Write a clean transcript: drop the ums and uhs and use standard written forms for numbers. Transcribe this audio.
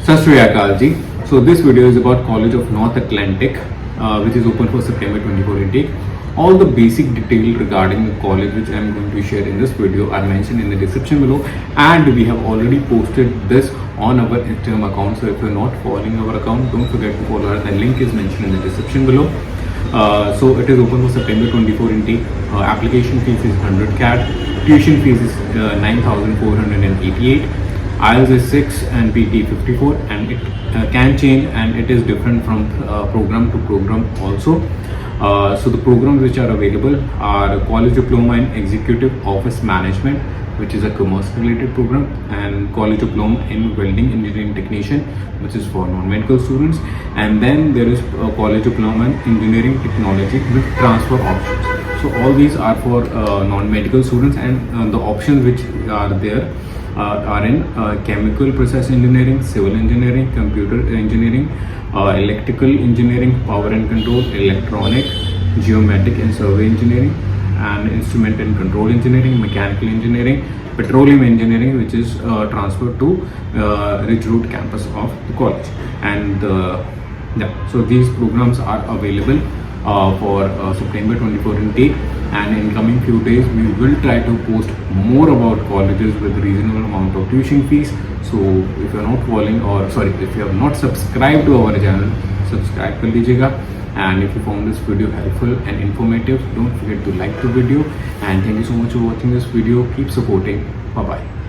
Sat Shri Akal ji. So this video is about College of North Atlantic, which is open for September 24 intake. All the basic detail regarding the college which I am going to share in this video are mentioned in the description below, and we have already posted this on our Instagram account. So if you are not following our account, don't forget to follow us. The link is mentioned in the description below. So it is open for September 24 intake. Application fees is 100 CAD. Tuition fees is 9,488. IELTS is 6 and PT 54, and it can change, and it is different from program to program also. So the programs which are available are College Diploma in Executive Office Management, which is a commerce related program, and College Diploma in Welding Engineering Technician, which is for non-medical students, and then there is College Diploma in Engineering Technology with transfer options. So all these are for non-medical students, and the options which are there are in chemical process engineering, civil engineering, computer engineering, electrical engineering, power and control, electronic, geomatic and survey engineering, and instrument and control engineering, mechanical engineering, petroleum engineering, which is transferred to Ridge Road campus of the college. And so these programs are available for September 24 intake, and in coming few days we will try to post more about colleges with reasonable amount of tuition fees. So if you are not following, or sorry, if you have not subscribed to our channel, subscribe कर लीजिएगा. And if you found this video helpful and informative, don't forget to like the video, and thank you so much for watching this video. Keep supporting. Bye bye.